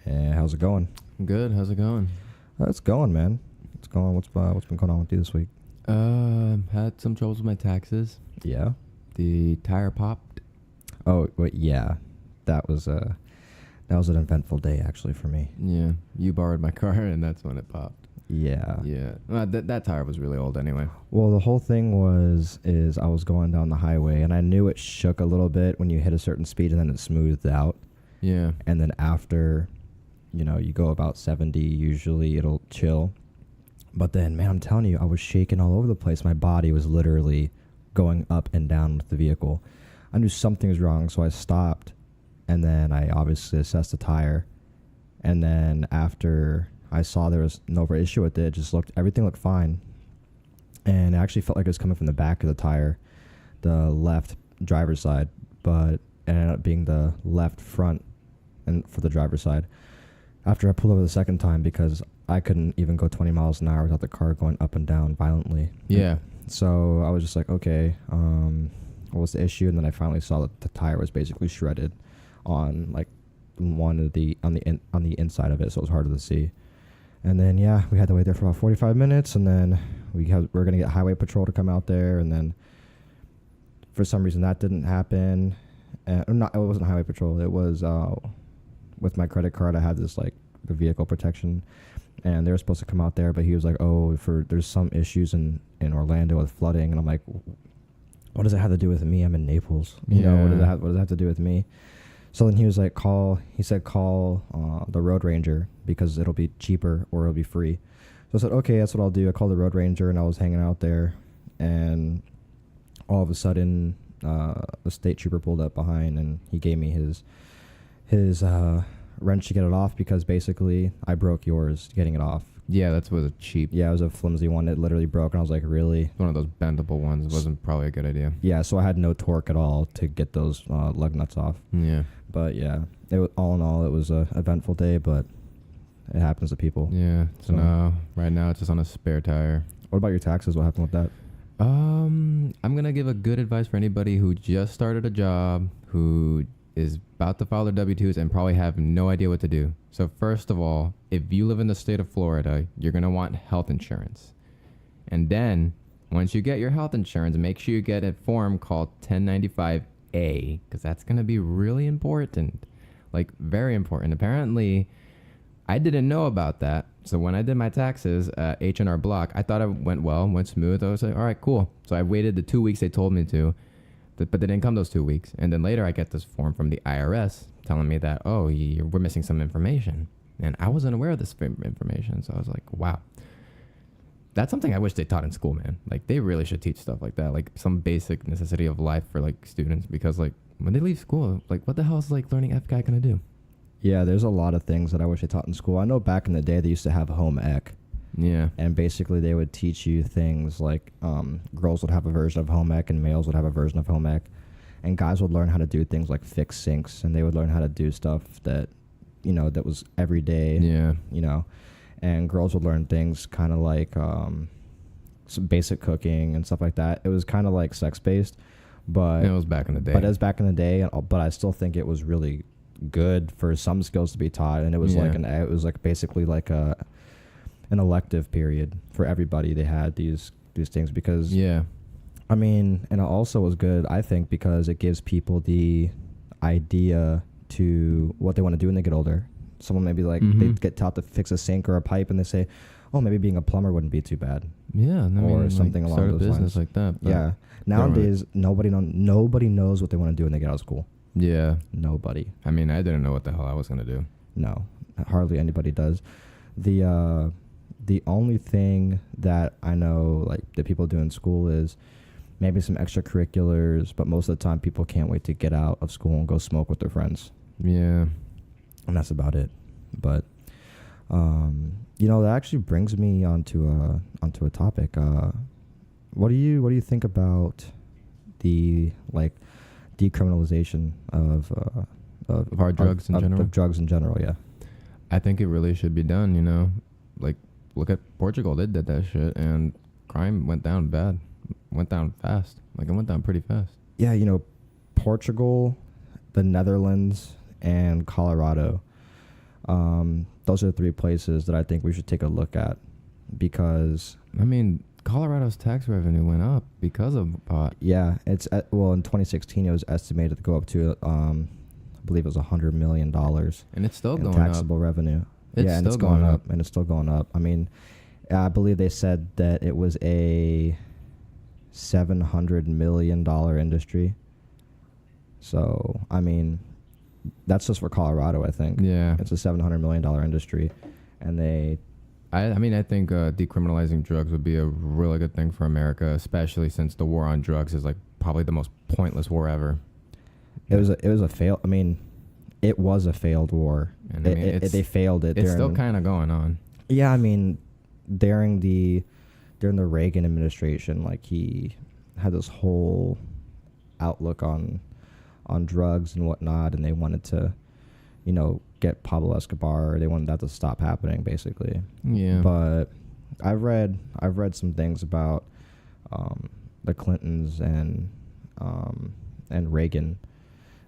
Yeah, how's it going? Good. How's it going? It's going, man. It's going. What's been going on with you this week? Had some troubles with my taxes. Yeah. The tire popped. Oh, wait, yeah. That was an eventful day actually for me. Yeah, you borrowed my car, and that's when it popped. Yeah. Yeah. That tire was really old anyway. Well, the whole thing is I was going down the highway and I knew it shook a little bit when you hit a certain speed and then it smoothed out. Yeah. And then after, you go about 70, usually it'll chill. But then, man, I'm telling you, I was shaking all over the place. My body was literally going up and down with the vehicle. I knew something was wrong, so I stopped. And then I obviously assessed the tire. And then after I saw there was no issue with it, everything looked fine. And it actually felt like it was coming from the back of the tire, the left driver's side, but it ended up being the left front and for the driver's side. After I pulled over the second time, because I couldn't even go 20 miles an hour without the car going up and down violently. Yeah. So I was just like, okay, what was the issue? And then I finally saw that the tire was basically shredded on like on the inside of it, so it was harder to see. And then we had to wait there for about 45 minutes, and then we're gonna get highway patrol to come out there, and then for some reason that didn't happen. It wasn't highway patrol. It was with my credit card. I had this like the vehicle protection, and they were supposed to come out there, but he was like, there's some issues in Orlando with flooding, and I'm like, what does it have to do with me? I'm in Naples. What does it have to do with me? So then he was like, call the road ranger because it'll be cheaper or it'll be free. So I said, okay, that's what I'll do. I called the road ranger, and I was hanging out there, and all of a sudden, a state trooper pulled up behind, and he gave me his wrench to get it off, because basically I broke yours getting it off. Yeah, that was cheap. Yeah, it was a flimsy one. It literally broke, and I was like, really? One of those bendable ones. It wasn't probably a good idea. Yeah, so I had no torque at all to get those lug nuts off. Yeah. But yeah, all in all, it was a eventful day, but it happens to people. Yeah. So now, right now, it's just on a spare tire. What about your taxes? What happened with that? I'm gonna give a good advice for anybody who just started a job, who is about to file their W-2s and probably have no idea what to do. So first of all, if you live in the state of Florida, you're gonna want health insurance. And then once you get your health insurance, make sure you get a form called 1095A, because that's gonna be really important, like very important. Apparently, I didn't know about that. So when I did my taxes at H&R Block, I thought it went smooth. I was like, all right, cool. So I waited the 2 weeks they told me to, but they didn't come those 2 weeks. And then later I get this form from the IRS telling me that, we're missing some information. And I wasn't aware of this information. So I was like, wow. That's something I wish they taught in school, man. Like, they really should teach stuff like that, like some basic necessity of life for like students, because like when they leave school, like what the hell is like learning FCAT gonna do? Yeah, there's a lot of things that I wish they taught in school. I know back in the day they used to have home ec. Yeah. And basically they would teach you things like girls would have a version of home ec and males would have a version of home ec. And guys would learn how to do things like fix sinks, and they would learn how to do stuff that, that was every day. Yeah. And girls would learn things kind of like some basic cooking and stuff like that. It was kind of like sex-based, but... It was back in the day. But it was back in the day, but I still think it was really good for some skills to be taught, and it was basically like an elective period for everybody. They had these things because I mean, and it also was good, I think, because it gives people the idea to what they want to do when they get older. Someone maybe like they get taught to fix a sink or a pipe, and they say, oh, maybe being a plumber wouldn't be too bad. Yeah, or something along start those a business lines. like that. Yeah, nowadays nobody knows what they want to do when they get out of school. Yeah. Nobody. I mean, I didn't know what the hell I was going to do. No, hardly anybody does. The only thing that I know, like, that people do in school is maybe some extracurriculars, but most of the time people can't wait to get out of school and go smoke with their friends. Yeah. And that's about it. But, that actually brings me onto a topic. What do you think about the, like, decriminalization of hard drugs in general? Of drugs in general, yeah. I think it really should be done, Like, look at Portugal. They did that shit, and crime went down bad. Went down fast. Like, it went down pretty fast. Yeah, Portugal, the Netherlands, and Colorado. Those are the three places that I think we should take a look at, because I mean, Colorado's tax revenue went up because of pot. yeah, well, in 2016 it was estimated to go up to I believe it was $100 million And it's still in going taxable up. revenue. It's Yeah, and still it's going going up, and it's still going up. I mean, I believe they said that it was a $700 million industry. So, I mean, that's just for Colorado, I think. Yeah. It's a $700 million industry, and I mean, I think decriminalizing drugs would be a really good thing for America, especially since the war on drugs is like probably the most pointless war ever. it was a fail. I mean, it was a failed war. And I mean, They failed it. It's still kind of going on. Yeah, I mean, during the Reagan administration, like, he had this whole outlook on drugs and whatnot, and they wanted to, get Pablo Escobar. They wanted that to stop happening, basically. Yeah. But I've read some things about the Clintons and Reagan.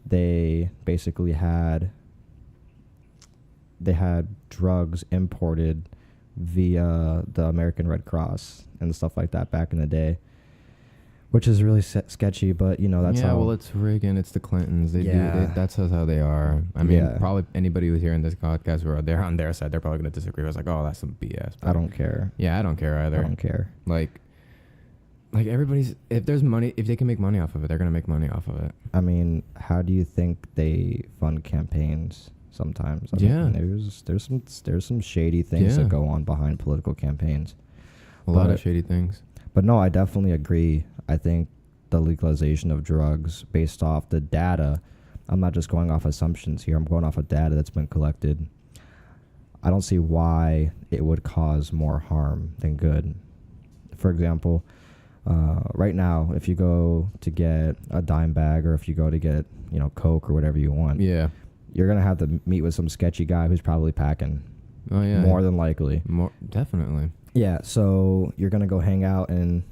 They basically had drugs imported via the American Red Cross and stuff like that back in the day, which is really sketchy. But that's how. Well, it's Reagan, it's the Clintons. That's how they are. I mean, Yeah. probably anybody who's hearing this podcast who are there on their side, they're probably gonna disagree. It's like, oh, that's some BS. But I don't care. Yeah, I don't care either. I don't care. Like everybody's, if there's money, if they can make money off of it, they're gonna make money off of it. I mean, how do you think they fund campaigns? Sometimes, Yeah. there's some shady things Yeah. that go on behind political campaigns. A lot But- of shady things. But no, I definitely agree. I think the legalization of drugs, based off the data, I'm not just going off assumptions here. I'm going off of data that's been collected. I don't see why it would cause more harm than good. For example, right now, if you go to get a dime bag, or if you go to get, Coke or whatever you want, Yeah. you're going to have to meet with some sketchy guy who's probably packing. Oh yeah. More than likely. More definitely. Yeah, so you're going to go hang out and,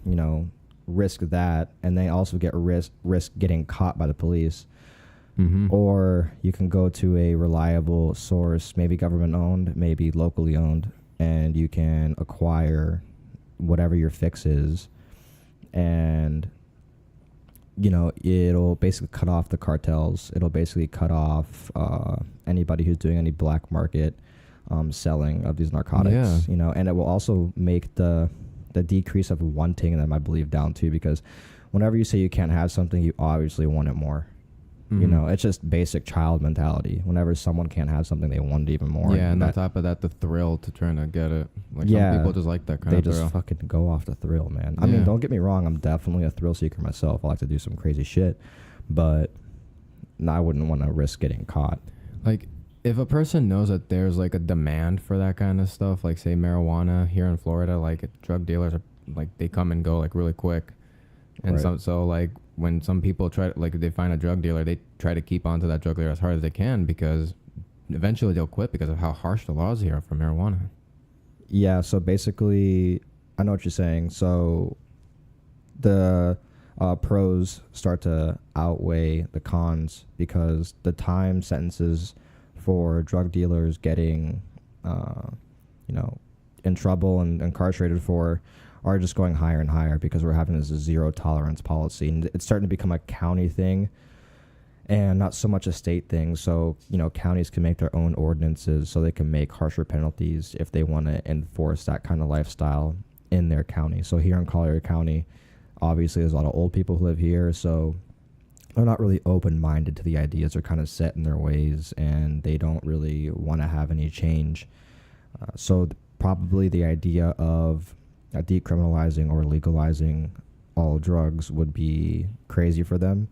risk that, and then also get risk getting caught by the police. Mm-hmm. Or you can go to a reliable source, maybe government owned, maybe locally owned, and you can acquire whatever your fix is, and it'll basically cut off the cartels. It'll basically cut off anybody who's doing any black market selling of these narcotics. Yeah. And it will also make the decrease of wanting them, I believe, down too, because whenever you say you can't have something, you obviously want it more. Mm-hmm. It's just basic child mentality. Whenever someone can't have something, they want it even more. Yeah, and on top of that, the thrill to trying to get it. Like, Yeah. some people just like that kind They of just thrill. fucking go off the thrill, man. I mean, Yeah. don't get me wrong. I'm definitely a thrill seeker myself. I like to do some crazy shit, but I wouldn't want to risk getting caught. Like, if a person knows that there's like a demand for that kind of stuff, like say marijuana here in Florida, like drug dealers are like, they come and go like really quick, and Right. so like when some people try, like, if they find a drug dealer, they try to keep onto that drug dealer as hard as they can, because eventually they'll quit because of how harsh the laws here are for marijuana. Yeah, so basically, I know what you're saying. So the pros start to outweigh the cons, because the time sentences for drug dealers getting, in trouble and incarcerated for are just going higher and higher, because we're having this zero tolerance policy, and it's starting to become a county thing and not so much a state thing. So, counties can make their own ordinances, so they can make harsher penalties if they want to enforce that kind of lifestyle in their county. So here in Collier County, obviously there's a lot of old people who live here, so they're not really open-minded to the ideas. They're kind of set in their ways, and they don't really want to have any change. Probably the idea of decriminalizing or legalizing all drugs would be crazy for them,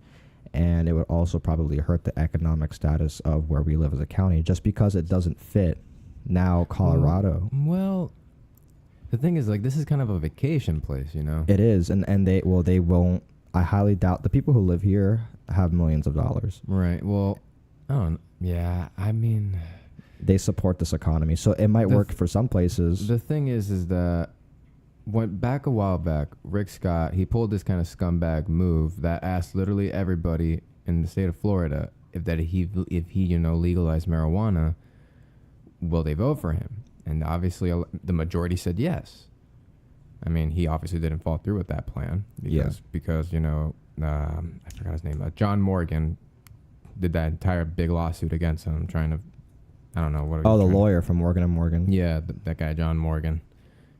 and it would also probably hurt the economic status of where we live as a county, just because it doesn't fit now Colorado. Well, the thing is, like, this is kind of a vacation place, It is, and they won't. I highly doubt the people who live here have millions of dollars. Right. Well, I don't. Yeah. I mean, They support this economy, so it might work for some places. the thing is that a while back, Rick Scott, he pulled this kind of scumbag move that asked literally everybody in the state of Florida if he legalized marijuana, will they vote for him? And obviously, the majority said yes. I mean, he obviously didn't fall through with that plan because you know, I forgot his name. John Morgan did that entire big lawsuit against him, trying to, I don't know what. Oh, the lawyer from Morgan and Morgan. Yeah, that guy John Morgan.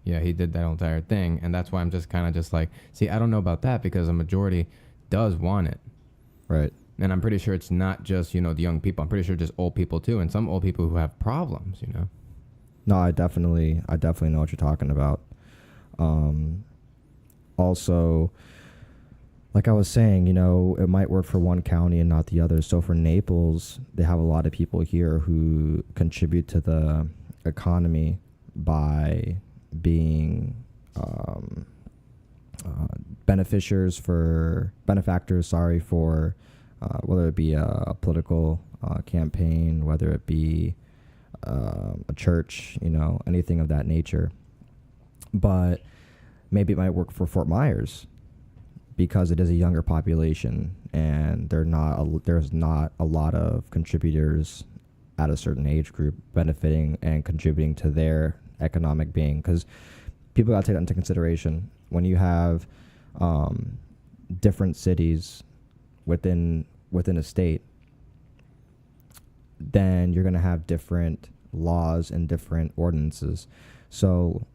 Yeah, he did that entire thing, and that's why I'm just kind of just like, see, I don't know about that because the majority does want it, right? And I'm pretty sure it's not just, you know, the young people. I'm pretty sure just old people too, and some old people who have problems, you know. No, I definitely know what you're talking about. Also, like I was saying, you know, it might work for one county and not the other. So for Naples, they have a lot of people here who contribute to the economy by being benefactors for whether it be a political campaign, whether it be a church, you know, anything of that nature. But maybe it might work for Fort Myers because it is a younger population and there's not a lot of contributors at a certain age group benefiting and contributing to their economic being. Because people got to take that into consideration when you have different cities within a state. Then you're going to have different laws and different ordinances. So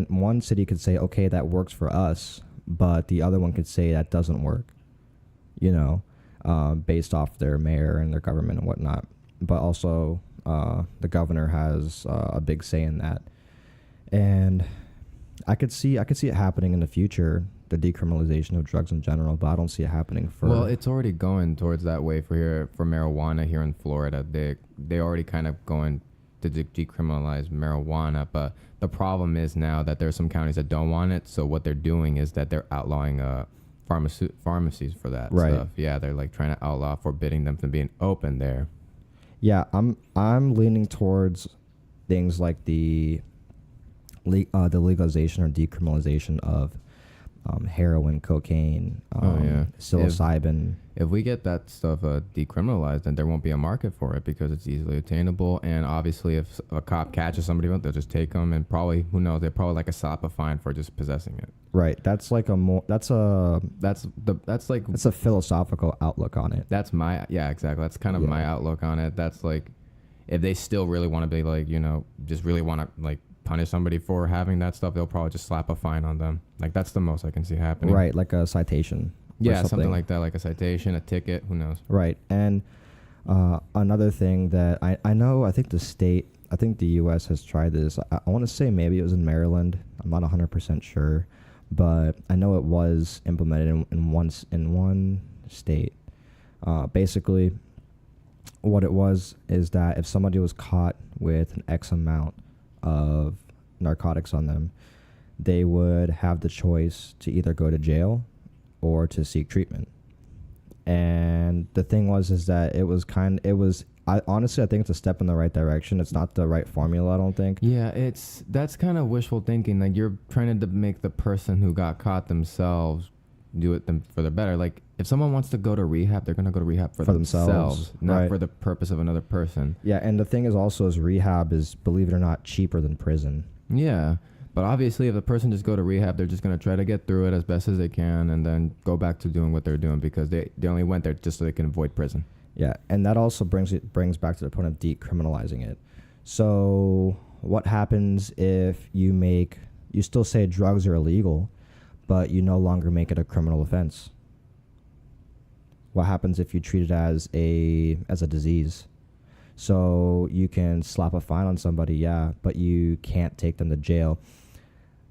one city could say, okay, that works for us, but the other one could say that doesn't work, you know, based off their mayor and their government and whatnot. But also the governor has a big say in that. And I could see it happening in the future, the decriminalization of drugs in general, but I don't see it happening for... Well, it's already going towards that way for marijuana here in Florida. They already kind of going to decriminalize marijuana, but the problem is now that there are some counties that don't want it, so what they're doing is that they're outlawing pharmacies for that stuff. Yeah, they're like trying to outlaw, forbidding them from being open there. Yeah, I'm leaning towards things like the legalization or decriminalization of heroin, cocaine, psilocybin. If we get that stuff decriminalized, then there won't be a market for it because it's easily attainable. And obviously, if a cop catches somebody, they'll just take them and probably, who knows, they're probably like a slap a fine for just possessing it. Right. That's like that's a philosophical outlook on it. Exactly. That's kind of my outlook on it. That's like, if they still really want to be like, you know, just really want to like punish somebody for having that stuff, they'll probably just slap a fine on them. Like, that's the most I can see happening. Right, like a citation. Yeah, something like that, like a citation, a ticket, who knows. Right. And another thing that I know, I think the U.S. has tried this. I want to say maybe it was in Maryland. I'm not 100% sure. But I know it was implemented in one state. Basically, what it was is that if somebody was caught with an X amount of narcotics on them, they would have the choice to either go to jail or to seek treatment. And the thing is that I honestly think it's a step in the right direction. It's not the right formula, I don't think. Yeah, that's kind of wishful thinking. Like, you're trying to make the person who got caught themselves do it for the better. Like, if someone wants to go to rehab, they're going to go to rehab for themselves, not for the purpose of another person. Yeah, and the thing is also rehab is, believe it or not, cheaper than prison. Yeah, but obviously if the person just go to rehab, they're just going to try to get through it as best as they can and then go back to doing what they're doing because they only went there just so they can avoid prison. Yeah, and that also brings back to the point of decriminalizing it. So what happens if you still say drugs are illegal, but you no longer make it a criminal offense? What happens if you treat it as a disease? So you can slap a fine on somebody, but you can't take them to jail.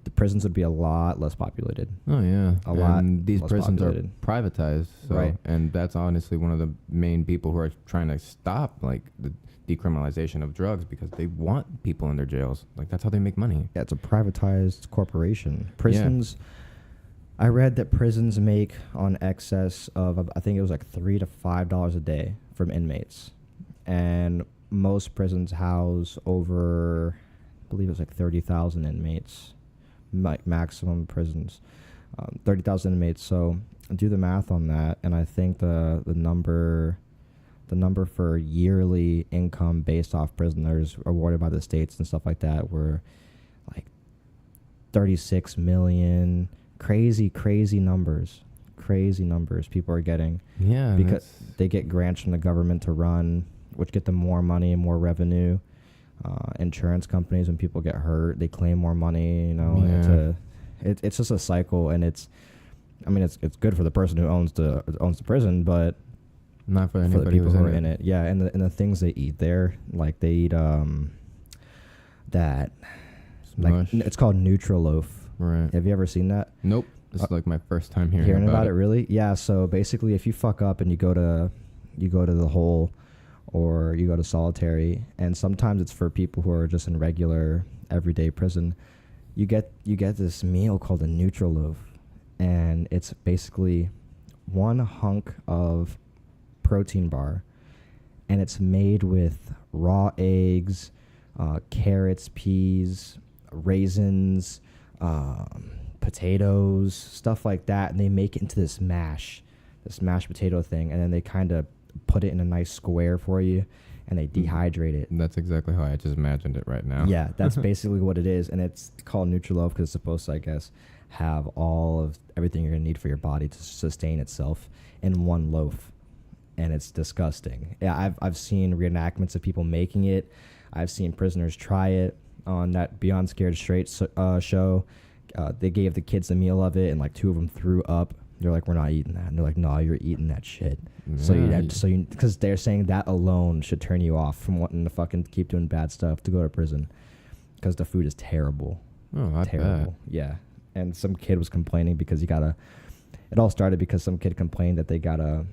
The prisons would be a lot less populated. Oh, yeah. A lot. And these prisons populated. are privatized. So, right. And that's honestly one of the main people who are trying to stop, like, the decriminalization of drugs because they want people in their jails. Like, that's how they make money. Yeah, it's a privatized corporation. Prisons... Yeah. I read that prisons make on excess of, I think it was like $3 to $5 a day from inmates. And most prisons house over, I believe it was like 30,000 inmates, maximum prisons, 30,000 inmates. So do the math on that. And I think the number the number for yearly income based off prisoners awarded by the states and stuff like that were like 36 million. Crazy numbers. Crazy numbers people are getting. Yeah. Because they get grants from the government to run, which get them more money and more revenue. Insurance companies, when people get hurt, they claim more money. You know, it's just a cycle, and it's good for the person who owns the prison, but not for the anybody people who's who are in it. Yeah, and the things they eat there, like they eat that Smush. like it's called Nutriloaf. Right. Have you ever seen that? Nope. This is like my first time hearing about it. Really? Yeah. So basically, if you fuck up and you go to the hole, or you go to solitary, and sometimes it's for people who are just in regular everyday prison, you get this meal called a Nutriloaf, and it's basically one hunk of protein bar, and it's made with raw eggs, carrots, peas, raisins, potatoes, stuff like that, and they make it into this mashed potato thing, and then they kind of put it in a nice square for you, and they dehydrate it. That's exactly how I just imagined it right now. Yeah, that's basically what it is, and it's called Nutriloaf because it's supposed to, I guess, have all of everything you're gonna need for your body to sustain itself in one loaf, and it's disgusting. Yeah, I've seen reenactments of people making it. I've seen prisoners try it on that Beyond Scared Straight show. They gave the kids a meal of it, and like 2 of them threw up. They're like, we're not eating that. And they're like, no, you're eating that shit. Yeah. So you, because they're saying that alone should turn you off from wanting to fucking keep doing bad stuff to go to prison, because the food is terrible. Oh, I terrible. Bet. Yeah. And some kid was complaining because it all started because some kid complained that they got a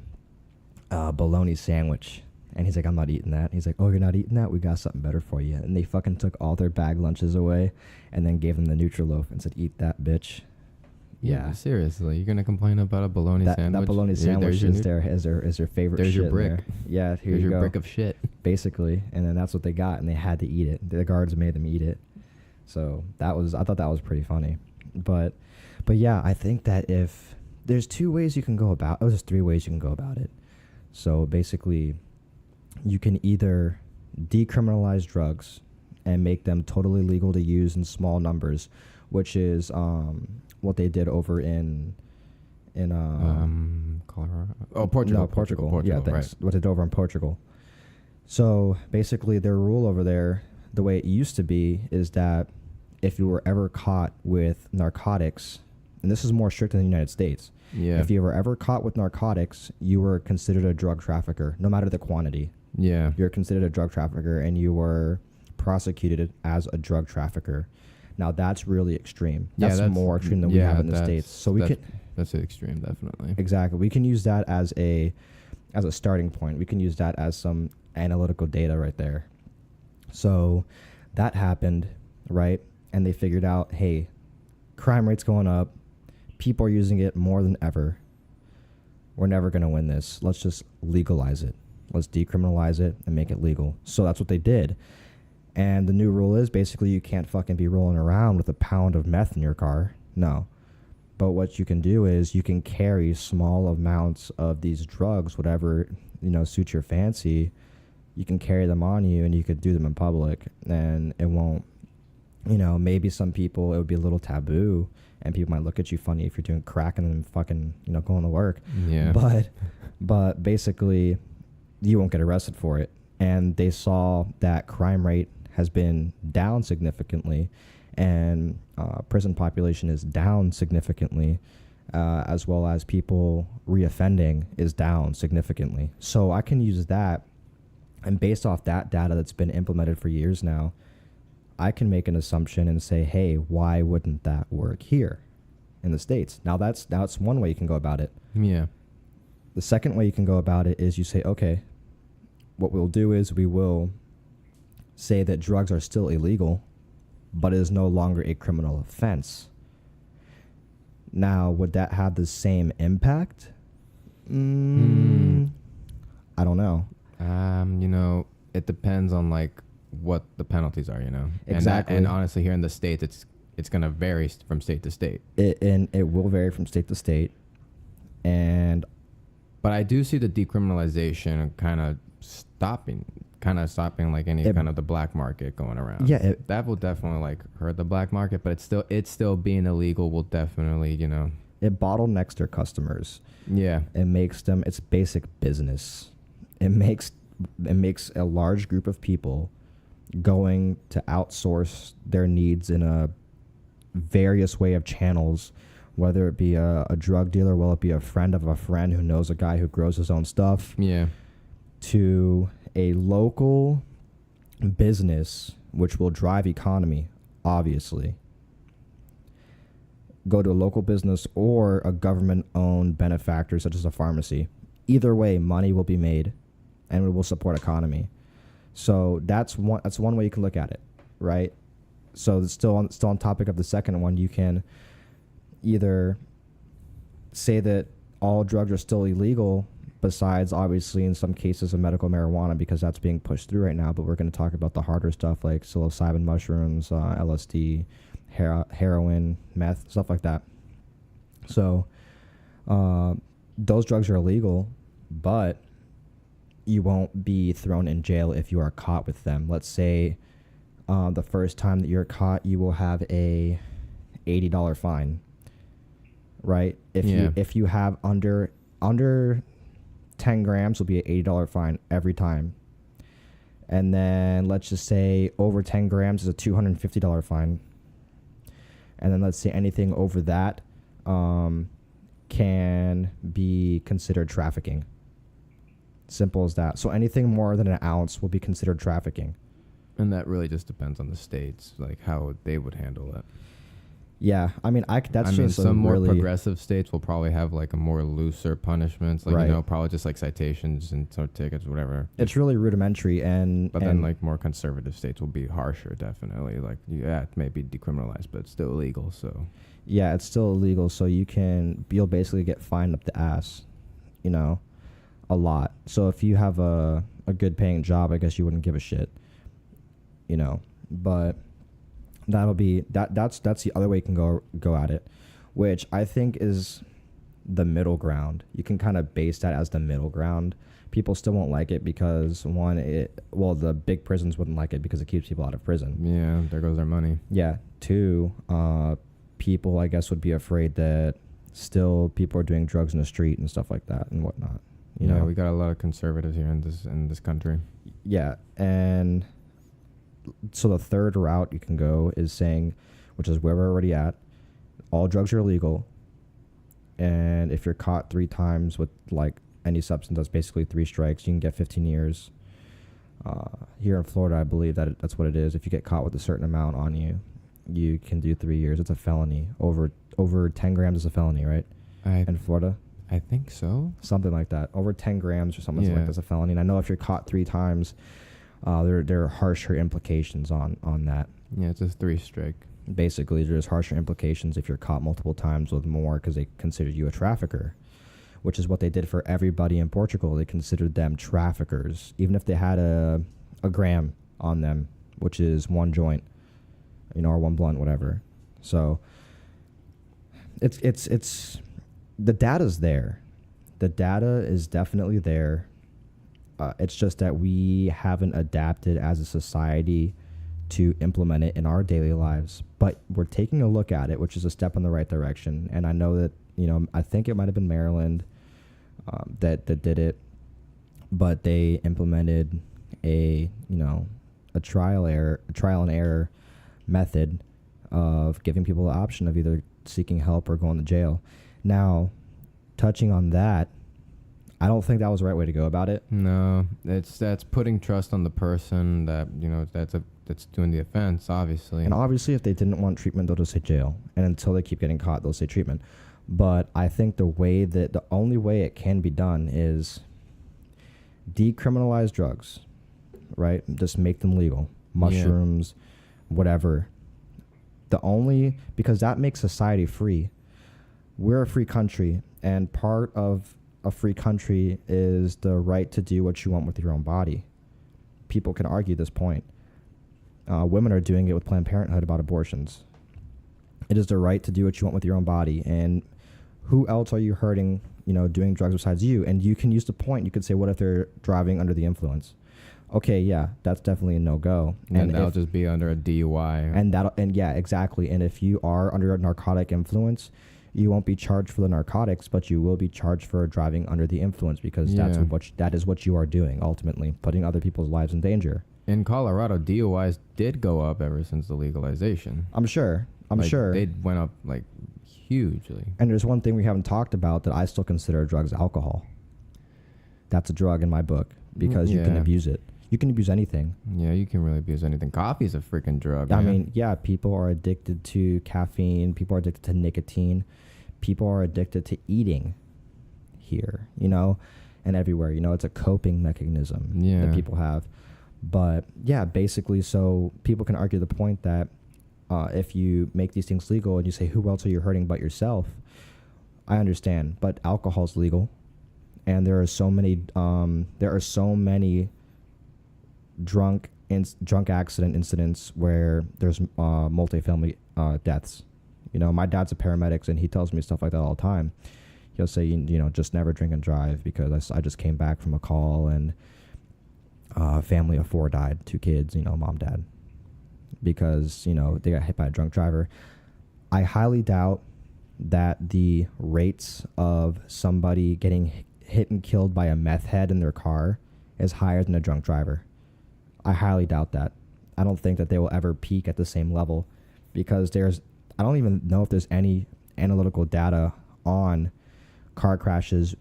bologna sandwich. And he's like, I'm not eating that. He's like, oh, you're not eating that? We got something better for you. And they fucking took all their bag lunches away and then gave them the Nutriloaf and said, eat that, bitch. Yeah. Seriously, you're gonna complain about a bologna sandwich? That bologna sandwich is their favorite. There's shit your brick. There. Yeah, here's your brick of shit. Basically, and then that's what they got, and they had to eat it. The guards made them eat it. So I thought that was pretty funny. But yeah, I think that if there's 2 ways you can go about, there's 3 ways you can go about it. So basically, you can either decriminalize drugs and make them totally legal to use in small numbers, which is what they did over in Colorado. Oh, Portugal. No, Portugal. Yeah, thanks. Right. What they did over in Portugal. So basically, their rule over there, the way it used to be, is that if you were ever caught with narcotics, and this is more strict in the United States. Yeah. If you were ever caught with narcotics, you were considered a drug trafficker, no matter the quantity. Yeah. You're considered a drug trafficker, and you were prosecuted as a drug trafficker. Now that's really extreme. That's more extreme than we have in the States. So that's extreme, definitely. Exactly. We can use that as a starting point. We can use that as some analytical data right there. So that happened, right? And they figured out, hey, crime rate's going up. People are using it more than ever. We're never going to win this. Let's just legalize it. Let's decriminalize it and make it legal. So that's what they did. And the new rule is basically you can't fucking be rolling around with a pound of meth in your car. No. But what you can do is you can carry small amounts of these drugs, whatever, suits your fancy. You can carry them on you, and you could do them in public, and it won't, maybe some people, it would be a little taboo, and people might look at you funny if you're doing crack and then fucking, going to work. Yeah. But basically, you won't get arrested for it. And they saw that crime rate has been down significantly, and prison population is down significantly, as well as people reoffending is down significantly. So I can use that, and based off that data that's been implemented for years now, I can make an assumption and say, hey, why wouldn't that work here in the States? Now that's one way you can go about it. Yeah. The second way you can go about it is you say, okay, what we'll do is we will say that drugs are still illegal, but it is no longer a criminal offense. Now, would that have the same impact? I don't know. It depends on what the penalties are, Exactly. And honestly, here in the States, it's going to vary from state to state. It will vary from state to state. But I do see the decriminalization kind of stopping like any kind of the black market going around. Yeah, that will definitely like hurt the black market, but it's still being illegal will definitely, you know. It bottlenecks their customers. Yeah. It makes them, it's basic business. It makes a large group of people going to outsource their needs in a various way of channels, whether it be a drug dealer, will it be a friend of a friend who knows a guy who grows his own stuff, Yeah. to a local business, which will drive economy, obviously. Go to a local business or a government-owned benefactor, such as a pharmacy. Either way, money will be made, and it will support economy. So that's one way you can look at it, right? So it's still on topic of the second one. You can either say that all drugs are still illegal, besides obviously in some cases of medical marijuana, because that's being pushed through right now. But we're going to talk about the harder stuff like psilocybin mushrooms, LSD, heroin, meth, stuff like that. So those drugs are illegal, but you won't be thrown in jail if you are caught with them. Let's say the first time that you're caught, you will have a $80 fine, right? If you have under 10 grams, will be an $80 fine every time. And then let's just say over 10 grams is a $250 fine. And then let's say anything over that can be considered trafficking. Simple as that. So anything more than an ounce will be considered trafficking. And that really just depends on the states, like how they would handle it. Yeah, I mean, some more progressive states will probably have like a more looser punishments, like, right. You know, probably just like citations and tickets, whatever. It's really rudimentary, but then like more conservative states will be harsher, definitely. Like, yeah, it may be decriminalized, but it's still illegal. So yeah, it's still illegal. So you'll basically get fined up the ass, you know, a lot. So if you have a good paying job, I guess you wouldn't give a shit, you know, but. That'll be that's the other way you can go at it, which I think is the middle ground. You can kind of base that as the middle ground. People still won't like it because the big prisons wouldn't like it because it keeps people out of prison. Yeah, there goes their money. Yeah. Two, people I guess would be afraid that still people are doing drugs in the street and stuff like that and whatnot. You know, we got a lot of conservatives here in this country. Yeah, and. So the third route you can go is saying, which is where we're already at, all drugs are illegal. And if you're caught 3 times with like any substance, that's basically 3 strikes, you can get 15 years. Here in Florida, I believe that's what it is. If you get caught with a certain amount on you, you can do 3 years. It's a felony. Over 10 grams is a felony, right? In Florida? I think so. Something like that. Over 10 grams or something like that's a felony. And I know if you're caught 3 times... there are harsher implications on that. Yeah, it's a 3 strike. Basically, there's harsher implications if you're caught multiple times with more because they considered you a trafficker, which is what they did for everybody in Portugal. They considered them traffickers, even if they had a gram on them, which is 1 joint, you know, or 1 blunt, whatever. So it's the data's there. The data is definitely there. It's just that we haven't adapted as a society to implement it in our daily lives. But we're taking a look at it, which is a step in the right direction. And I know that, you know, I think it might have been Maryland that did it, but they implemented a trial and error method of giving people the option of either seeking help or going to jail. Now, touching on that, I don't think that was the right way to go about it. No, that's putting trust on the person that, you know, that's doing the offense, obviously. And obviously, if they didn't want treatment, they'll just say jail. And until they keep getting caught, they'll say treatment. But I think the only way it can be done is decriminalize drugs, right? Just make them legal. Mushrooms, whatever. Because that makes society free. We're a free country, and part of a free country is the right to do what you want with your own body. People can argue this point. Women are doing it with Planned Parenthood about abortions. It is the right to do what you want with your own body, and who else are you hurting, doing drugs besides you? And you can use the point. You could say, what if they're driving under the influence? Okay, yeah, that's definitely a no-go. And that'll just be under a DUI. And yeah, exactly. And if you are under a narcotic influence, you won't be charged for the narcotics, but you will be charged for driving under the influence, because that is what you are doing, ultimately, putting other people's lives in danger. In Colorado, DUIs did go up ever since the legalization. I'm sure. They went up like hugely. And there's one thing we haven't talked about that I still consider drugs: alcohol. That's a drug in my book, because you can abuse it. You can abuse anything. Yeah, you can really abuse anything. Coffee's a freaking drug. I mean, yeah, people are addicted to caffeine. People are addicted to nicotine. People are addicted to eating here, and everywhere. It's a coping mechanism that people have. But yeah, basically, so people can argue the point that if you make these things legal and you say, who else are you hurting but yourself? I understand, but alcohol's legal, and there are so many drunk accident incidents where there's multi-family deaths. My dad's a paramedic, and he tells me stuff like that all the time. He'll say, just never drink and drive, because I just came back from a call and family of 4 died, 2 kids, mom, dad, because, they got hit by a drunk driver. I highly doubt that the rates of somebody getting hit and killed by a meth head in their car is higher than a drunk driver. I highly doubt that. I don't think that they will ever peak at the same level, because I don't even know if there's any analytical data on car crashes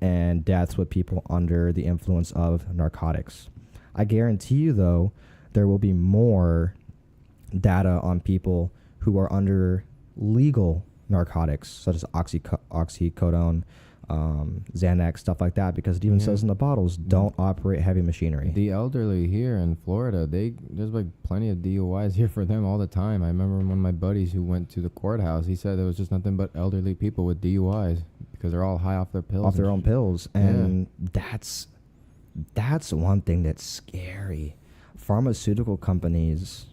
and deaths with people under the influence of narcotics. I guarantee you, though, there will be more data on people who are under legal narcotics, such as oxycodone, Xanax, stuff like that, because it even says in the bottles, don't operate heavy machinery. The elderly here in Florida, there's like plenty of DUIs here for them all the time. I remember one of my buddies who went to the courthouse, he said there was just nothing but elderly people with DUIs because they're all high off their pills. Off their own pills. And that's one thing that's scary. Pharmaceutical companies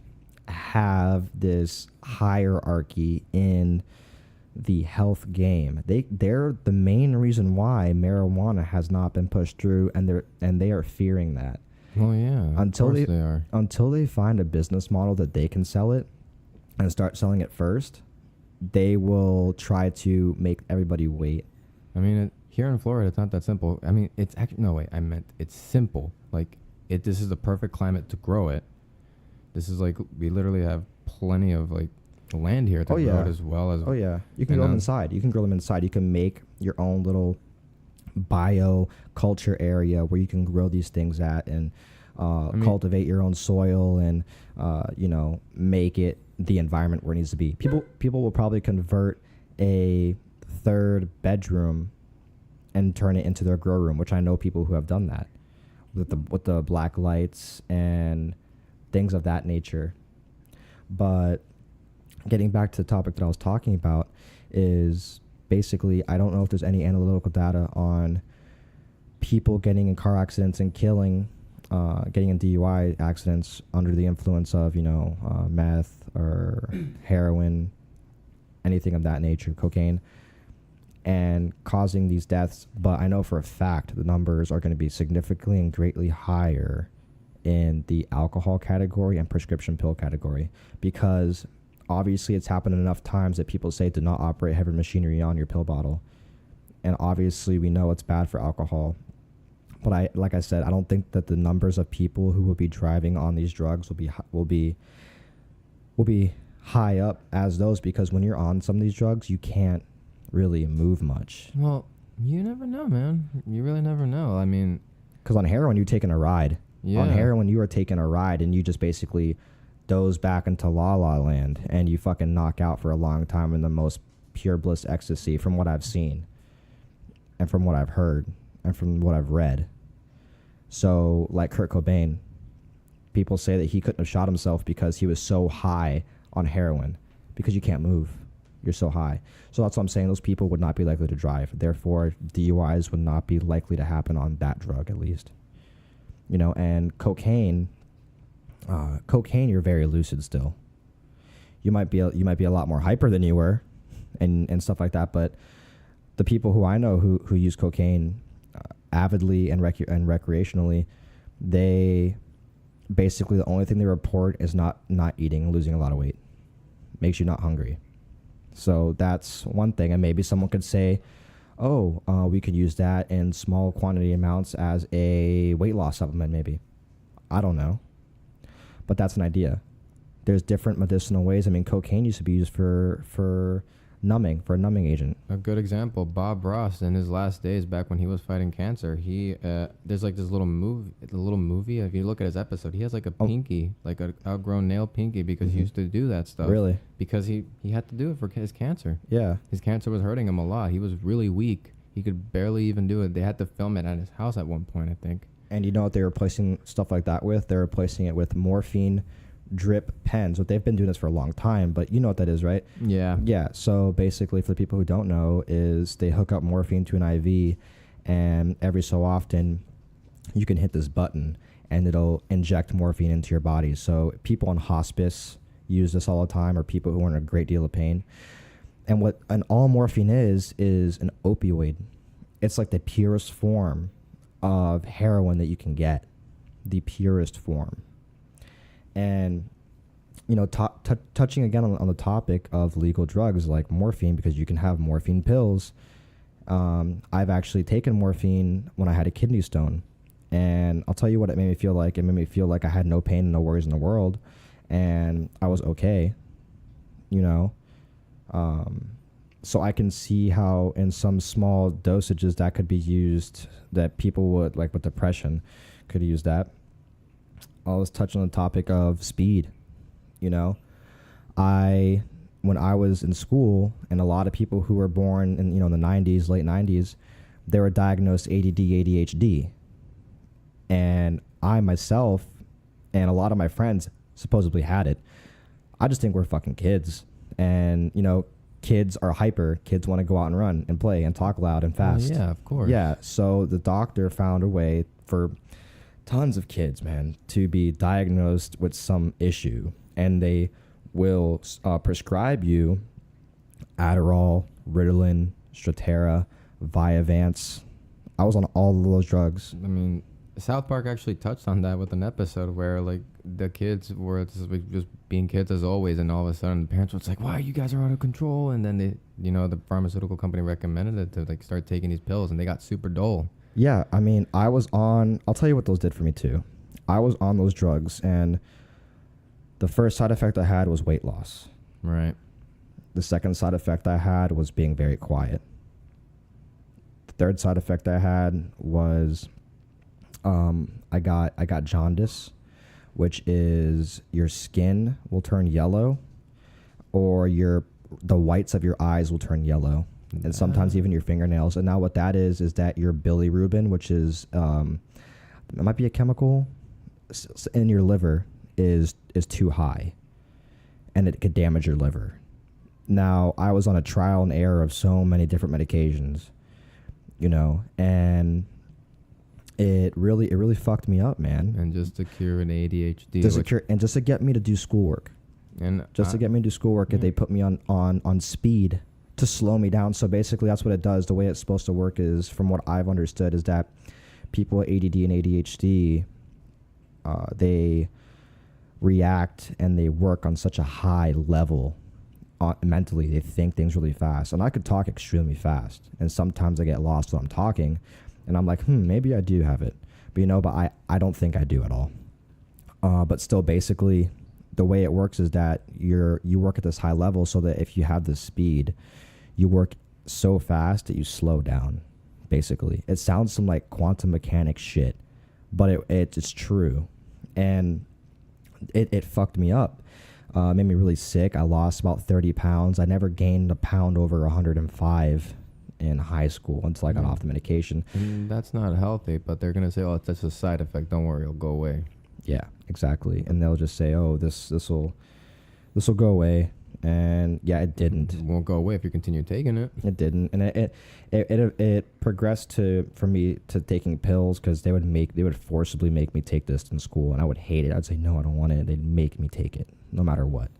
have this hierarchy in the health game. They're the main reason why marijuana has not been pushed through, and they are fearing that. Well, yeah, until they find a business model that they can sell it and start selling it first, they will try to make everybody wait. I mean, here in Florida, it's not that simple. I mean, it's actually it's simple. Like, this is the perfect climate to grow it. This is like, we literally have plenty of like land here to grow it, as well as you can grow them inside. You can make your own little bio culture area where you can grow these things at, and cultivate your own soil, and make it the environment where it needs to be. People will probably convert a 3rd bedroom and turn it into their grow room, which I know people who have done that with the black lights and things of that nature. But getting back to the topic that I was talking about is basically, I don't know if there's any analytical data on people getting in car accidents and getting in DUI accidents under the influence of, meth or heroin, anything of that nature, cocaine, and causing these deaths. But I know for a fact the numbers are going to be significantly and greatly higher in the alcohol category and prescription pill category, because obviously it's happened enough times that people say do not operate heavy machinery on your pill bottle. And obviously we know it's bad for alcohol. But like I said, I don't think that the numbers of people who will be driving on these drugs will be high up as those, because when you're on some of these drugs, you can't really move much. Well, you never know, man. You really never know. I mean, because on heroin, you're taking a ride. Yeah. On heroin, you are taking a ride, and you just basically doze back into La La Land, and you fucking knock out for a long time in the most pure bliss ecstasy, from what I've seen, and from what I've heard, and from what I've read. So, like Kurt Cobain, people say that he couldn't have shot himself because he was so high on heroin, because you can't move. You're so high. So that's what I'm saying. Those people would not be likely to drive. Therefore, DUIs would not be likely to happen on that drug, at least. And cocaine, you're very lucid still. You might be a lot more hyper than you were, and stuff like that. But The people who I know who use cocaine avidly and recreationally, they basically the only thing they report is not eating, losing a lot of weight. Makes you not hungry. So that's one thing. And maybe someone could say, oh, we could use that in small quantity amounts as a weight loss supplement, maybe. I don't know. But that's an idea. There's different medicinal ways. I mean, cocaine used to be used for numbing, for a numbing agent. A good example, Bob Ross in his last days back when he was fighting cancer, he there's like this little movie. If you look at his episode, he has like a pinky, like an outgrown nail pinky because he used to do that stuff. Really? Because he had to do it for his cancer. Yeah. His cancer was hurting him a lot. He was really weak. He could barely even do it. They had to film it at his house at one point, I think. And you know what they're replacing stuff like that with? They're replacing it with morphine drip pens. But they've been doing this for a long time, but you know what that is, right? Yeah. Yeah. So basically, for the people who don't know, is they hook up morphine to an IV, and every so often you can hit this button and it'll inject morphine into your body. So people on hospice use this all the time, or people who are in a great deal of pain. And what all morphine is an opioid. It's like the purest form of heroin that you can get, the purest form. And, you know, touching again on the topic of legal drugs like morphine, because you can have morphine pills. I've actually taken morphine when I had a kidney stone. And I'll tell you what it made me feel like. It made me feel like I had no pain and no worries in the world. And I was okay, you know. So I can see how in some small dosages that could be used, that people would, like with depression, could use that. I'll just touch on the topic of speed. You know, when I was in school, and a lot of people who were born in, you know, in the 90s, late 90s, they were diagnosed ADD, ADHD. And I myself and a lot of my friends supposedly had it. I just think we're fucking kids. And, you know, kids are hyper. Kids want to go out and run and play and talk loud and fast. Yeah, of course. Yeah. So the doctor found a way for tons of kids, man, to be diagnosed with some issue. And they will prescribe you Adderall, Ritalin, Strattera, Vyvanse. I was on all of those drugs. I mean, South Park actually touched on that with an episode where, like, the kids were just being kids as always, and all of a sudden the parents were like, "Wow, you guys are out of control!" And then they, you know, the pharmaceutical company recommended it to like start taking these pills, and they got super dull. Yeah, I mean, I'll tell you what those did for me too. I was on those drugs, and the first side effect I had was weight loss. Right. The second side effect I had was being very quiet. The third side effect I had was I got jaundice, which is your skin will turn yellow, or the whites of your eyes will turn yellow, and sometimes even your fingernails. And now what that is that your bilirubin, which is it might be a chemical in your liver, is too high, and it could damage your liver. Now, I was on a trial and error of so many different medications, you know, and it really fucked me up, man. And just to cure an ADHD. Just to get me to do schoolwork. And to get me to do schoolwork, they put me on speed to slow me down. So basically, that's what it does. The way it's supposed to work is, from what I've understood, is that people with ADD and ADHD, they react and they work on such a high level mentally. They think things really fast, and I could talk extremely fast, and sometimes I get lost while I'm talking, and I'm like, maybe I do have it, but I don't think I do at all. But still, basically, the way it works is that you work at this high level, so that if you have this speed, you work so fast that you slow down. Basically, it sounds some like quantum mechanics shit, but it's true, and it fucked me up. Made me really sick. I lost about 30 pounds. I never gained a pound over 105 in high school until I got off the medication. And that's not healthy, but they're going to say, oh, it's just a side effect. Don't worry, it'll go away. Yeah, exactly. And they'll just say, oh, this will go away. And yeah, it didn't. It won't go away if you continue taking it. It didn't. And it progressed for me to taking pills, because they would forcibly make me take this in school, and I would hate it. I'd say, no, I don't want it. They'd make me take it no matter what.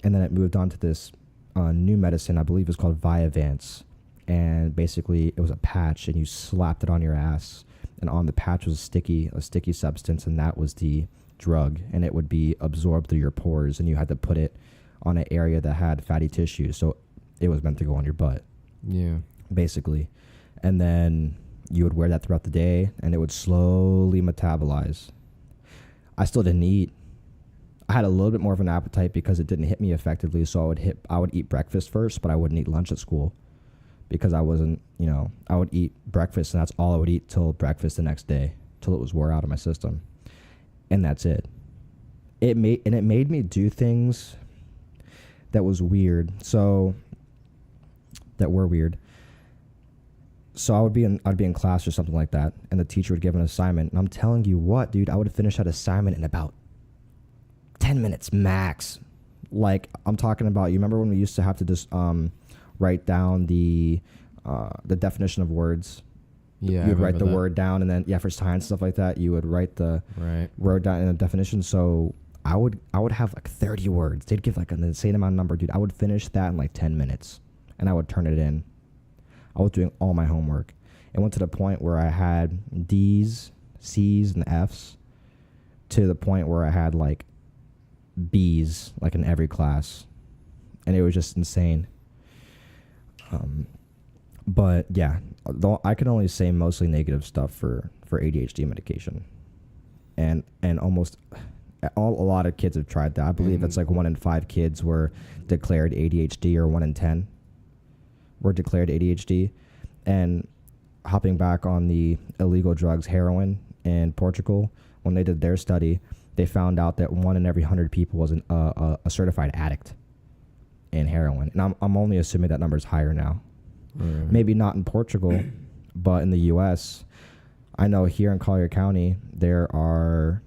And then it moved on to this new medicine, I believe it's called Vyvanse. and basically it was a patch, and you slapped it on your ass, and on the patch was a sticky substance, and that was the drug, and it would be absorbed through your pores, and you had to put it on an area that had fatty tissue, so it was meant to go on your butt. Yeah. Basically. And then you would wear that throughout the day, and it would slowly metabolize. I still didn't eat. I had a little bit more of an appetite because it didn't hit me effectively, so I would eat breakfast first, but I wouldn't eat lunch at school because I wasn't, I would eat breakfast, and that's all I would eat till breakfast the next day, till it was wore out of my system. And that's it. It made me do things that was weird. That were weird. So I'd be in class or something like that, and the teacher would give an assignment, and I'm telling you what, dude, I would finish that assignment in about 10 minutes max. Like, I'm talking about, you remember when we used to have to just write down the definition of words? Yeah, you would write the word down, and then for science stuff like that, you would write the word down in a definition. So I would have like 30 words. They'd give like an insane amount of number, dude. I would finish that in like 10 minutes, and I would turn it in. I was doing all my homework. It went to the point where I had D's, C's, and F's, to the point where I had like B's like in every class, and it was just insane. But yeah, though I can only say mostly negative stuff for ADHD medication, and almost a lot of kids have tried that. I believe it's like 1 in 5 kids were declared ADHD, or 1 in 10 were declared ADHD. And hopping back on the illegal drugs, heroin in Portugal, when they did their study, they found out that 1 in every 100 people was a certified addict in heroin. And I'm only assuming that number is higher now. Maybe not in Portugal, but in the U.S. I know here in Collier County there are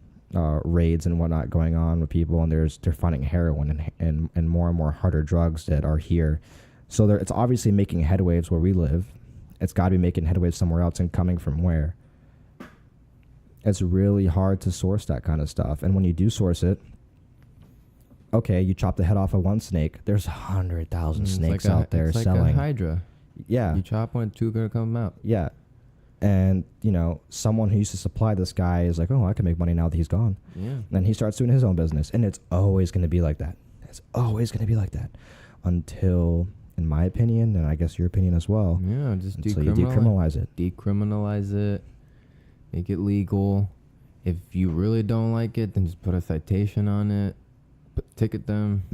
raids and whatnot going on with people, and they're finding heroin and more harder drugs that are here. So it's obviously making headwaves where we live. It's got to be making headwaves somewhere else, and coming from where? It's really hard to source that kind of stuff. And when you do source it, okay, you chop the head off of one snake. There's 100,000 snakes out there selling. It's like a hydra. Yeah. You chop one, 2 gonna come out. Yeah. And, someone who used to supply this guy is like, oh, I can make money now that he's gone. Yeah. And then he starts doing his own business. And it's always going to be like that. It's always going to be like that. Until, in my opinion, and I guess your opinion as well. Yeah, just until you decriminalize it. Decriminalize it. Make it legal. If you really don't like it, then just put a citation on it. Ticket them.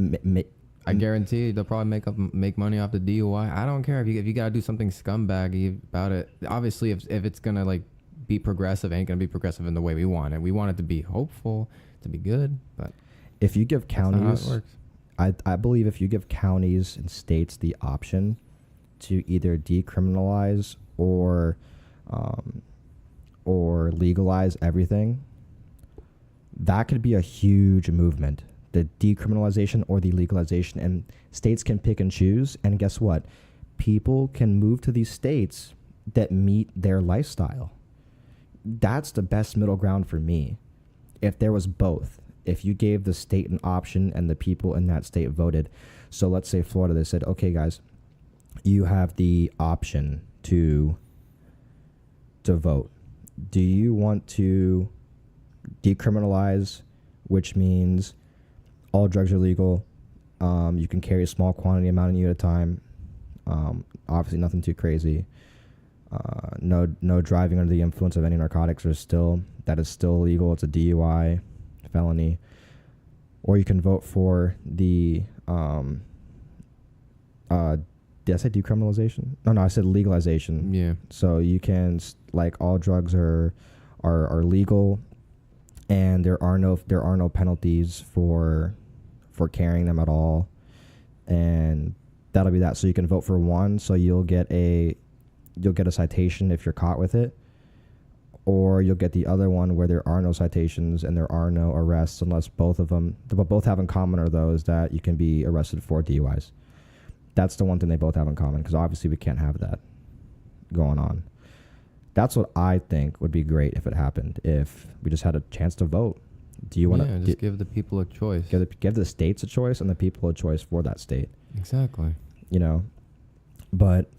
I guarantee they'll probably make money off the DUI. I don't care if you gotta do something scumbaggy about it. Obviously, if it's gonna like be progressive, it ain't gonna be progressive in the way we want it. We want it to be hopeful, to be good. But if you give counties, that's not how it works. I believe if you give counties and states the option to either decriminalize or legalize everything, that could be a huge movement. The decriminalization or the legalization, and states can pick and choose. And guess what? People can move to these states that meet their lifestyle. That's the best middle ground for me. If there was both, if you gave the state an option and the people in that state voted. So let's say Florida, they said, okay, guys, you have the option to vote. Do you want to decriminalize, which means all drugs are legal. You can carry a small quantity amount of you at a time. Obviously nothing too crazy. No driving under the influence of any narcotics that is still illegal. It's a DUI felony. Or you can vote for the did I say decriminalization? No, I said legalization. Yeah. So you can all drugs are legal, and there are no penalties for carrying them at all, and that'll be that. So you can vote for one, so you'll get a citation if you're caught with it, or you'll get the other one where there are no citations and there are no arrests, unless both have in common are those that you can be arrested for DUIs. That's the one thing they both have in common, because obviously we can't have that going on. That's what I think would be great if it happened, if we just had a chance to vote. Do you want to just give the people a choice? Give the states a choice and the people a choice for that state. Exactly. But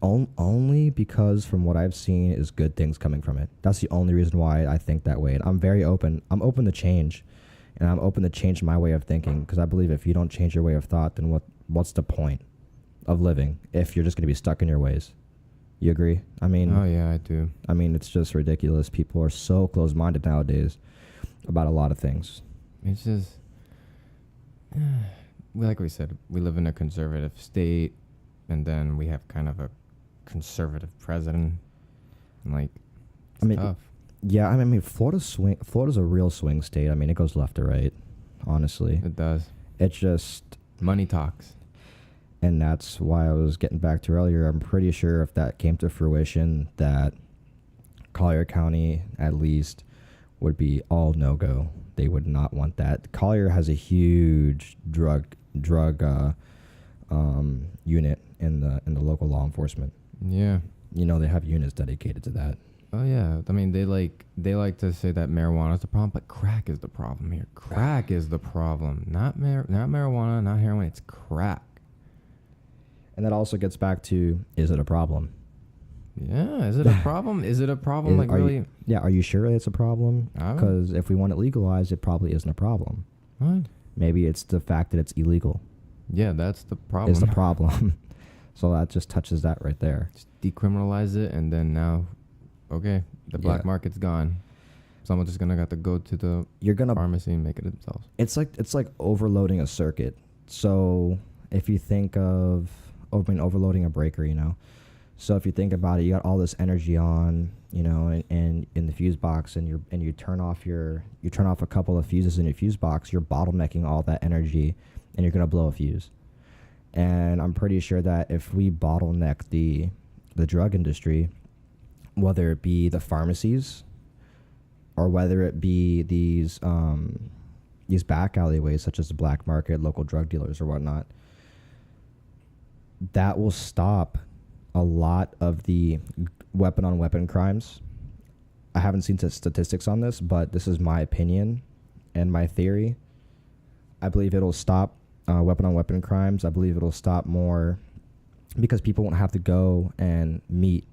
only because from what I've seen is good things coming from it. That's the only reason why I think that way. And I'm very open. I'm open to change, and I'm open to change my way of thinking, because I believe if you don't change your way of thought, then what's the point of living if you're just going to be stuck in your ways? You agree? I mean, Oh yeah, I do. I mean, it's just ridiculous. People are so close-minded nowadays about a lot of things. It's just, like we said, we live in a conservative state, and then we have kind of a conservative president. And like, it's I mean, tough. Yeah, I mean, Florida's a real swing state. I mean, it goes left to right, honestly. It does. It's just, Money talks. and that's why I was getting back to earlier. I'm pretty sure if that came to fruition, that Collier County, at least, would be all no-go. They would not want that. Collier has a huge drug unit in the local law enforcement. Yeah. You know, they have units dedicated to that. Oh yeah. I mean, they like to say that marijuana is the problem, but crack is the problem here. Crack is the problem, not marijuana, not heroin. It's crack. And that also gets back to, is it a problem? Yeah. Is it a problem? Is it a problem? Like, Are really? you, yeah, are you sure it's a problem? I don't- Because if we want it legalized, it probably isn't a problem. What? Maybe it's the fact that it's illegal Yeah, that's the problem. is the problem. So that just touches that right there. Just decriminalize it, and then now, okay, the black Yeah. market's gone. Someone's just gonna have to go to the You're gonna. pharmacy and make it themselves. It's like overloading a circuit. So if you think of, overloading a breaker, you know. So if you think about it, you got all this energy on, you know, and in the fuse box, and you turn off a couple of fuses in your fuse box, you're bottlenecking all that energy, and you're gonna blow a fuse. And I'm pretty sure that if we bottleneck the drug industry, whether it be the pharmacies or whether it be these back alleyways such as the black market, local drug dealers or whatnot, that will stop a lot of the weapon-on-weapon crimes. I haven't seen statistics on this, but this is my opinion and my theory. I believe it'll stop weapon-on-weapon crimes. I believe it'll stop more because people won't have to go and meet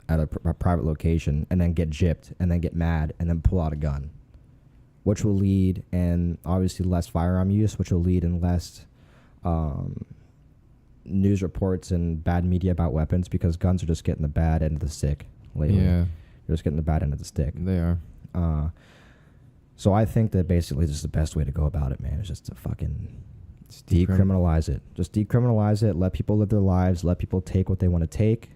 at a private location and then get gypped and then get mad and then pull out a gun, which will lead in obviously less firearm use, which will lead in less news reports and bad media about weapons, because guns are just getting the bad end of the stick lately. Yeah, They're just getting the bad end of the stick. they are. So I think that basically this is the best way to go about it, man. It's just to fucking It's decriminalize it. Just decriminalize it. Let people live their lives. Let people take what they want to take.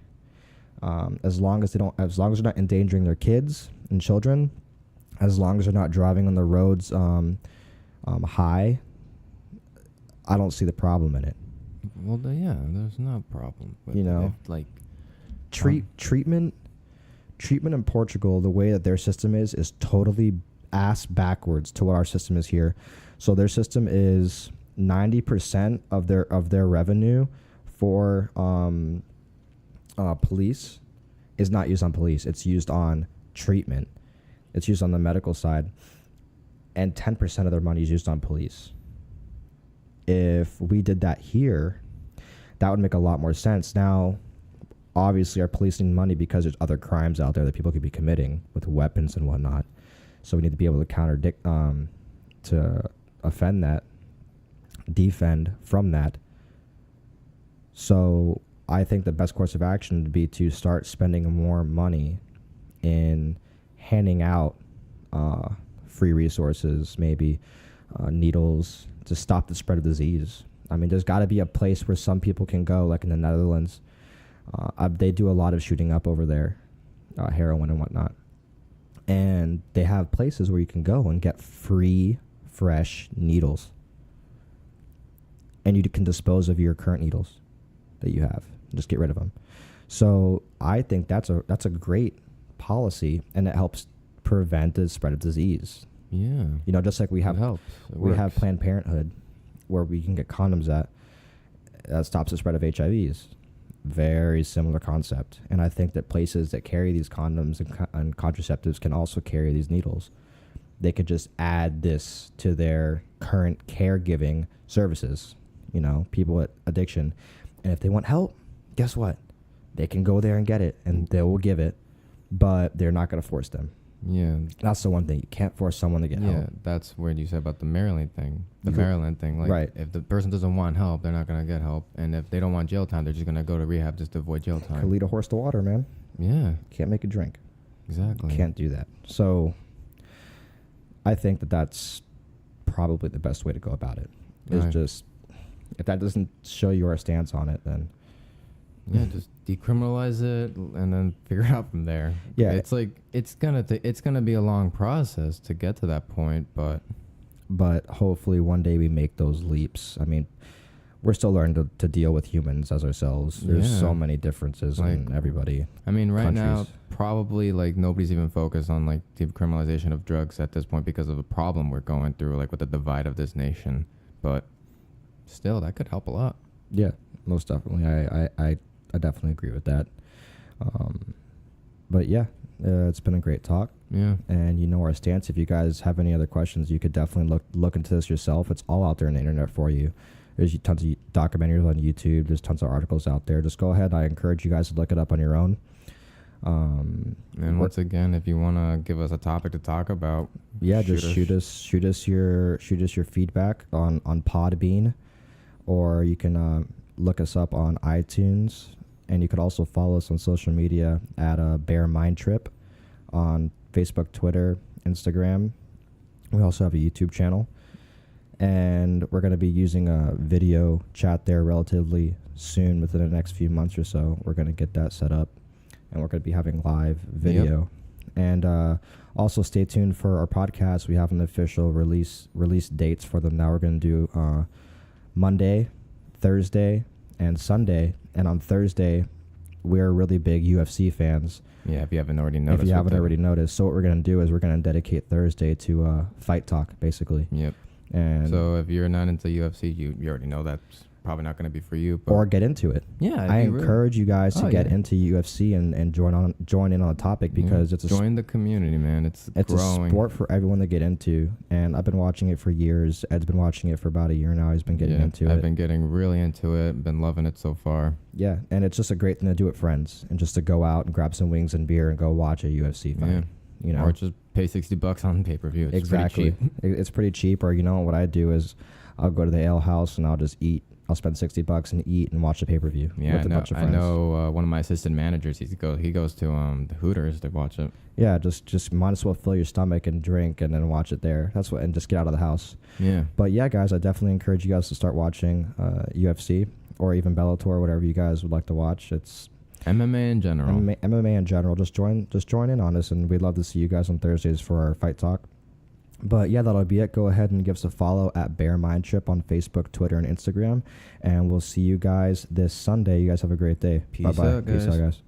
As long as they're not endangering their kids and children, as long as they're not driving on the roads high, I don't see the problem in it. Well, yeah, there's no problem. With You know, if, like, treatment in Portugal, the way that their system is totally ass backwards to what our system is here. So their system is 90% of their revenue for police is not used on police. It's used on treatment. It's used on the medical side, and 10% of their money is used on police. If we did that here, that would make a lot more sense. Now, obviously, our police need money because there's other crimes out there that people could be committing with weapons and whatnot. So we need to be able to to defend from that. So I think the best course of action would be to start spending more money in handing out free resources, maybe needles, to stop the spread of disease. I mean, there's got to be a place where some people can go, like in the Netherlands. They do a lot of shooting up over there, heroin and whatnot. And they have places where you can go and get free, fresh needles. And you can dispose of your current needles that you have. Just get rid of them. So I think that's a great policy, and it helps prevent the spread of disease. yeah, You know, just like we have it helps. It we have works. Planned Parenthood, where we can get condoms that stops the spread of HIVs. Very similar concept. And I think that places that carry these condoms and contraceptives can also carry these needles. They could just add this to their current caregiving services, you know, people with addiction. And if they want help, guess what? They can go there and get it, and they will give it, but they're not going to force them. Yeah. That's the one thing. You can't force someone to get help. Yeah, that's what you said about the Maryland thing. The You could- Maryland thing. Like, right. if the person doesn't want help, they're not going to get help. And if they don't want jail time, they're just going to go to rehab just to avoid jail Could time. lead a horse to water, man. Yeah, Can't make a drink. exactly. Can't do that. So I think that that's probably the best way to go about it. Is Right. just, if that doesn't show your stance on it, then Yeah, just decriminalize it and then figure it out from there. Yeah. It's like, it's gonna be a long process to get to that point, but hopefully one day we make those leaps. I mean, we're still learning to deal with humans as ourselves. There's Yeah. so many differences Like, in everybody. I mean, right now, Countries. probably like nobody's even focused on like decriminalization of drugs at this point because of the problem we're going through, like with the divide of this nation. But still, that could help a lot. Yeah, most definitely. I definitely agree with that. But yeah, it's been a great talk. Yeah. And you know our stance. If you guys have any other questions, you could definitely look into this yourself. It's all out there on the internet for you. There's tons of documentaries on YouTube. There's tons of articles out there. Just go ahead. I encourage you guys to look it up on your own. And once again, if you want to give us a topic to talk about, yeah, just shoot us your feedback on Podbean, or you can look us up on iTunes, and you could also follow us on social media at Bear Mind Trip on Facebook, Twitter, Instagram. We also have a YouTube channel, and we're going to be using a video chat there relatively soon, within the next few months or so. We're going to get that set up, and we're going to be having live video. Yep. And also stay tuned for our podcast. We have an official release dates for them now. We're going to do Monday, Thursday, and Sunday. And on Thursday, we're really big UFC fans. Yeah, if you haven't already noticed. If you haven't already noticed. So what we're going to do is we're going to dedicate Thursday to fight talk, basically. Yep. And so if you're not into UFC, you already know that's probably not going to be for you. But or get into it. Yeah. I encourage you guys to get into UFC and join in on the topic, because it's join the community, man. It's growing. A sport for everyone to get into. And I've been watching it for years. Ed's been watching it for about a year now. He's been getting into it. I've been getting really into it. Been loving it so far. Yeah, and it's just a great thing to do with friends, and just to go out and grab some wings and beer and go watch a UFC fight. Yeah. You know, or just pay $60 on pay-per-view. It's exactly. pretty cheap. It's pretty cheap. Or, you know, what I do is I'll go to the ale house and I'll just eat. I'll spend $60 and eat and watch the pay-per-view with a bunch of friends. I know one of my assistant managers. He goes to the Hooters to watch it. Yeah, just might as well fill your stomach and drink and then watch it there. That's what, and just get out of the house. Yeah. But yeah, guys, I definitely encourage you guys to start watching UFC or even Bellator, whatever you guys would like to watch. It's MMA in general. MMA in general. Just join in on us, and we'd love to see you guys on Thursdays for our fight talk. But yeah, that'll be it. Go ahead and give us a follow at Bear Mind Trip on Facebook, Twitter, and Instagram. And we'll see you guys this Sunday. You guys have a great day. Peace Bye-bye. out, guys. Peace out, guys.